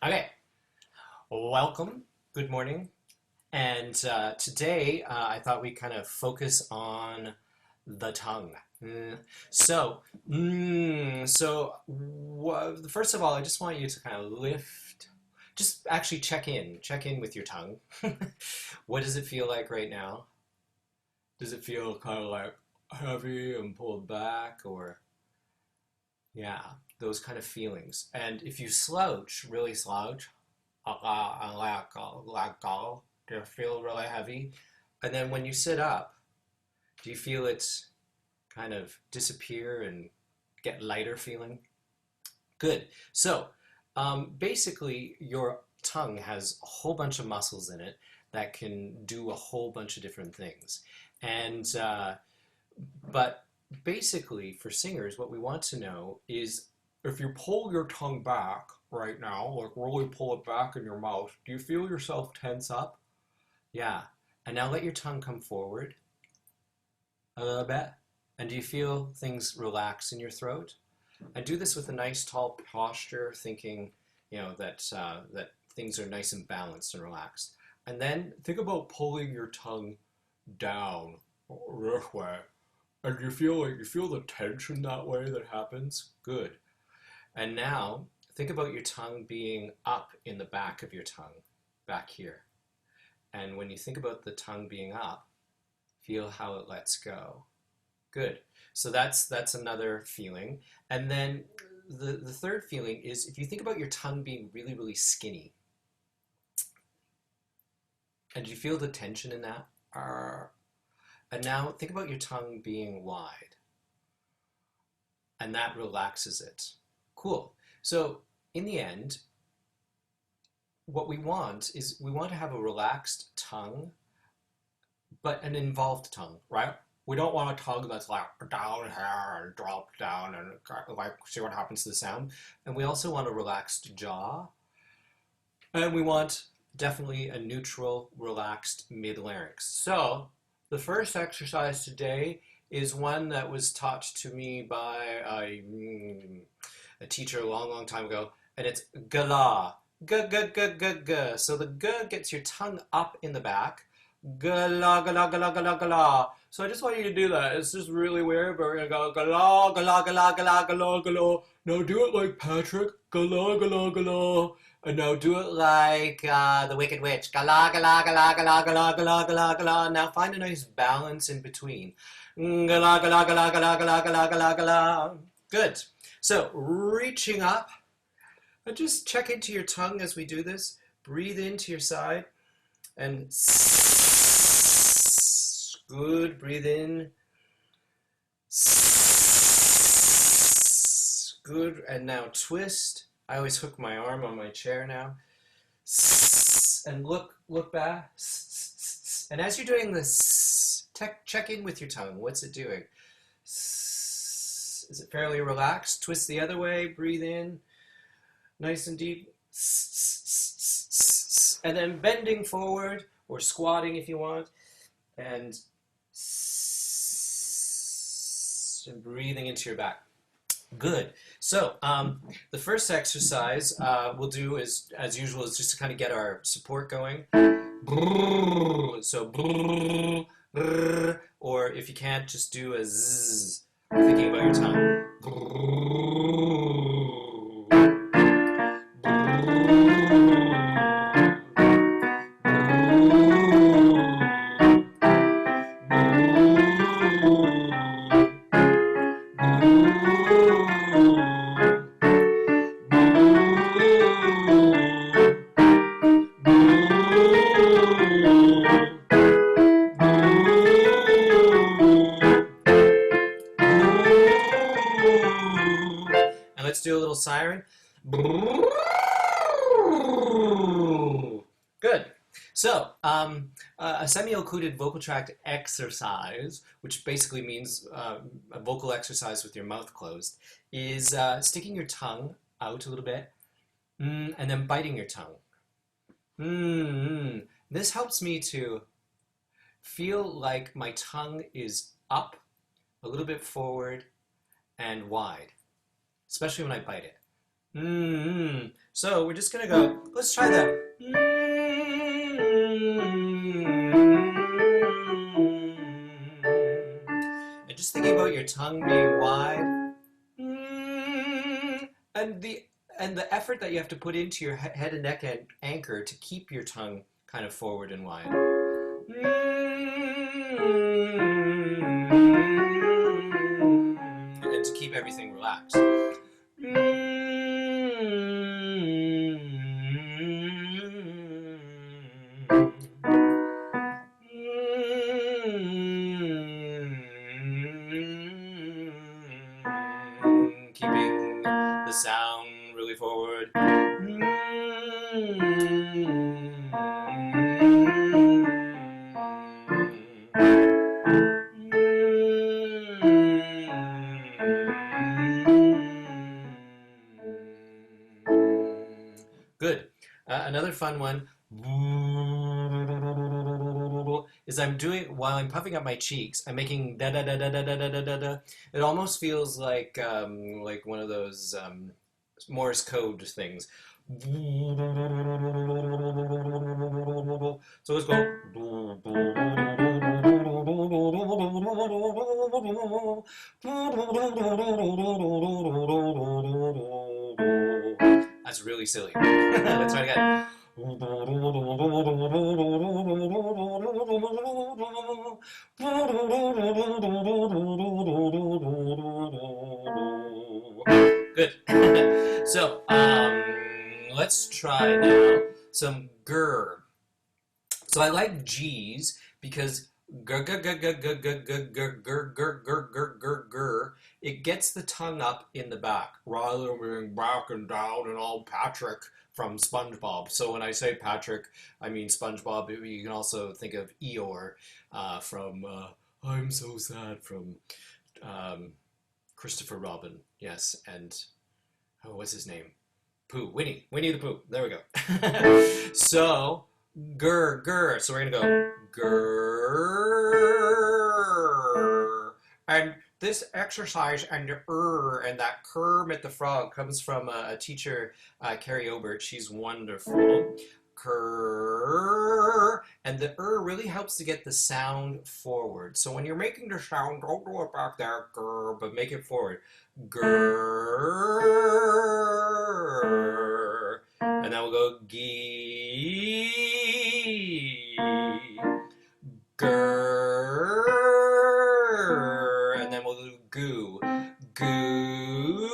Okay, welcome, good morning. And today I thought we'd kind of focus on the tongue. First of all, I just want you to kind of just actually check in with your tongue. What does it feel like right now? Does it feel kind of like heavy and pulled back, or yeah, those kind of feelings? And if you really slouch, do you feel really heavy? And then when you sit up, do you feel it kind of disappear and get lighter feeling? Good. So basically, your tongue has a whole bunch of muscles in it that can do a whole bunch of different things. And but basically, for singers, what we want to know is if you pull your tongue back right now, like really pull it back in your mouth, do you feel yourself tense up? Yeah. And now let your tongue come forward a little bit. And do you feel things relax in your throat? And do this with a nice tall posture, thinking, that things are nice and balanced and relaxed. And then think about pulling your tongue down this way. And you feel the tension that way that happens? Good. And now think about your tongue being up in the back of your tongue, back here. And when you think about the tongue being up, feel how it lets go. Good. So that's another feeling. And then the third feeling is if you think about your tongue being really, really skinny. And you feel the tension in that? And now think about your tongue being wide. And that relaxes it. Cool. So in the end, what we want is we want to have a relaxed tongue, but an involved tongue, right? We don't want a tongue that's like down here and drop down and like see what happens to the sound. And we also want a relaxed jaw. And we want definitely a neutral, relaxed mid-larynx. So the first exercise today is one that was taught to me by a teacher a long, long time ago, and it's gala. G, g, g, g, g. So the g gets your tongue up in the back. Gala, gala, gala, gala, gala. So I just want you to do that. It's just really weird, but we're gonna go gala, gala, gala, gala, gala, gala. Now do it like Patrick. Gala, gala, gala. And now do it like the Wicked Witch. Gala, gala, gala, gala, gala, gala, gala, gala. Now find a nice balance in between. Gala, gala, gala, gala, gala, gala, gala, gala. Good. So reaching up. And just check into your tongue as we do this. Breathe into your side. And good. Breathe in. Good. And now twist. I always hook my arm on my chair now. And look back. And as you're doing this, check in with your tongue. What's it doing? Is it fairly relaxed? Twist the other way. Breathe in. Nice and deep. And then bending forward, or squatting if you want. And breathing into your back. Good. So the first exercise we'll do is, as usual, is just to kind of get our support going. So, or if you can't, just do a zzz, thinking about your tongue. And let's do a little siren. Good. So, a semi-occluded vocal tract exercise, which basically means a vocal exercise with your mouth closed, is sticking your tongue out a little bit and then biting your tongue. This helps me to feel like my tongue is up, a little bit forward, and wide, especially when I bite it. So we're just gonna go, let's try that. And just thinking about your tongue being wide. And the effort that you have to put into your head and neck and anchor to keep your tongue kind of forward and wide. And to keep everything relaxed. Keeping the sound really forward. Good. Another fun one is I'm doing while I'm puffing up my cheeks. I'm making da da da da da da da da da da. It almost feels like one of those Morse code things. So let's go. That's really silly. Let's try it again. Good. So, let's try now some grr. So I like G's because grr, grr, grr, grr, grr, grr, grr, grr, grr, grr, grr, grr, grr, grr. It gets the tongue up in the back rather than being back and down and all Patrick from SpongeBob. So when I say Patrick, I mean SpongeBob. You can also think of Eeyore from I'm So Sad from Christopher Robin. Yes, and what's his name? Pooh, Winnie the Pooh. There we go. So, grr, grr. So we're gonna go grr. And this exercise and the and that Kermit the Frog comes from a teacher, Carrie Obert. She's wonderful. Grr. And the really helps to get the sound forward. So when you're making the sound, don't do it back there, grr, but make it forward. Grr. And then we'll go gee. Grr. And then we'll do goo. Goo.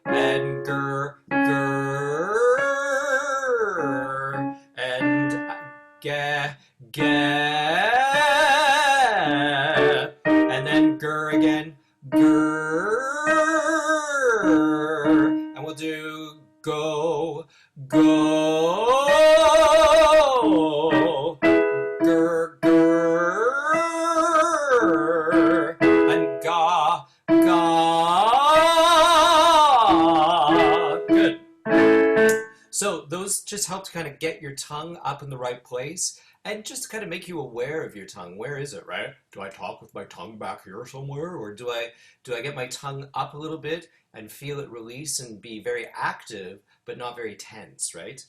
And grr. Grr. And ga. Ga. And then grr again. Grr. And we'll do go, go. Grr, grr. And ga, ga. Good. So those just help to kind of get your tongue up in the right place and just kind of make you aware of your tongue. Where is it, right? Do I talk with my tongue back here somewhere? Or do I get my tongue up a little bit and feel it release and be very active, but not very tense, right?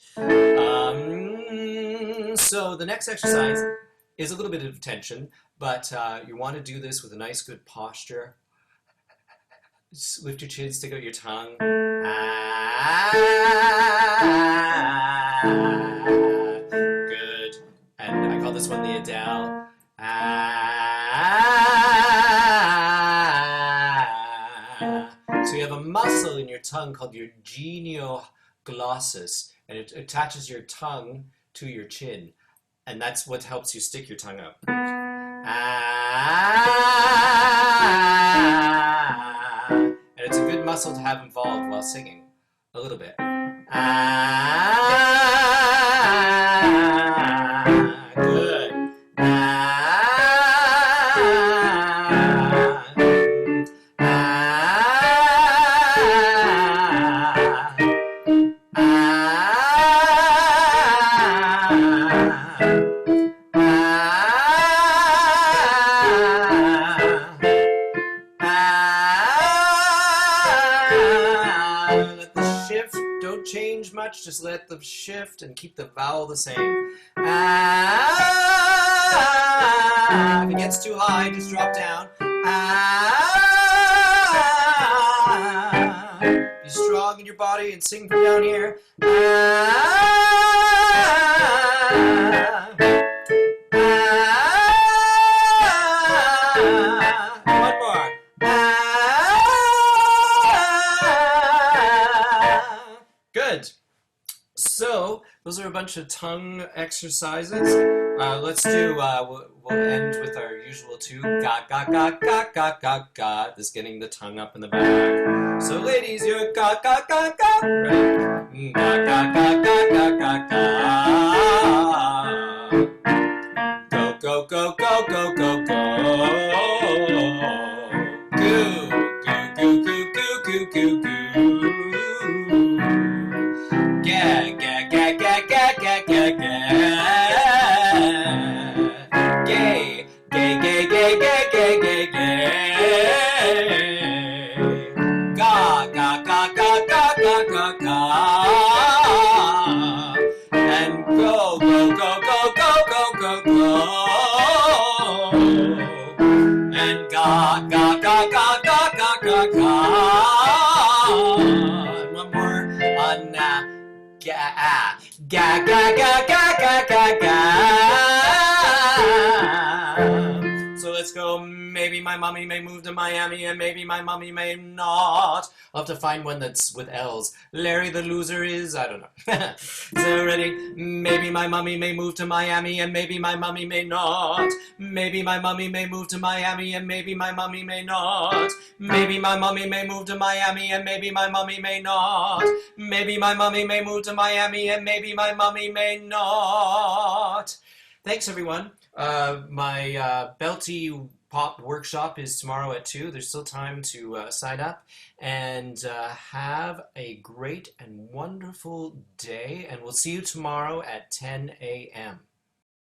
So the next exercise is a little bit of tension, but you want to do this with a nice, good posture. Just lift your chin, stick out your tongue. Good. And I call this one the Adele. So you have a muscle in your tongue called your genioglossus, and it attaches your tongue to your chin, and that's what helps you stick your tongue out. And it's a good muscle to have involved while singing, a little bit. Good. Let the shift. Don't change much. Just let them shift and keep the vowel the same. Ah. If it gets too high, just drop down. Ah. Be strong in your body and sing from down here. Ah. One more. Good. So, those are a bunch of tongue exercises. Let's do, we'll end with our usual two. Ga, ga, ga, ga, ga, ga, ga. This getting the tongue up in the back. So, ladies, you're ga, ga, ga, ga. Ready? Ga, ga, ga, ga, ga, ga, ga. Go, go, go, go, go, go. Goo, goo, goo, goo, goo, goo, goo. Ga, ga, ga, ga, ga, ga, ga, ga. Gay, gay, gay, gay, gay, gay, gay, gay. Ga, ga, ga, ga, ga, ga, ga, ga. And go, go, go, go, go, go, go, go. And ga, ga, ga, ga, ga, ga, ga, ga. And one more. Na, ga, ga, ga, ga, ga, ga, ga, ga. So let's go. Maybe my mommy may move to Miami, and maybe my mommy may not. I'll have to find one that's with L's. Larry the loser is, I don't know. So ready? Maybe my mommy may move to Miami, and maybe my mommy may not. Maybe my mommy may move to Miami, and maybe my mommy may not. Maybe my mommy may move to Miami, and maybe my mommy may not. Maybe my mommy may move to Miami, and maybe my mommy may not. Thanks, everyone. My Belty Pop workshop is tomorrow at 2. There's still time to sign up. And have a great and wonderful day. And we'll see you tomorrow at 10 a.m.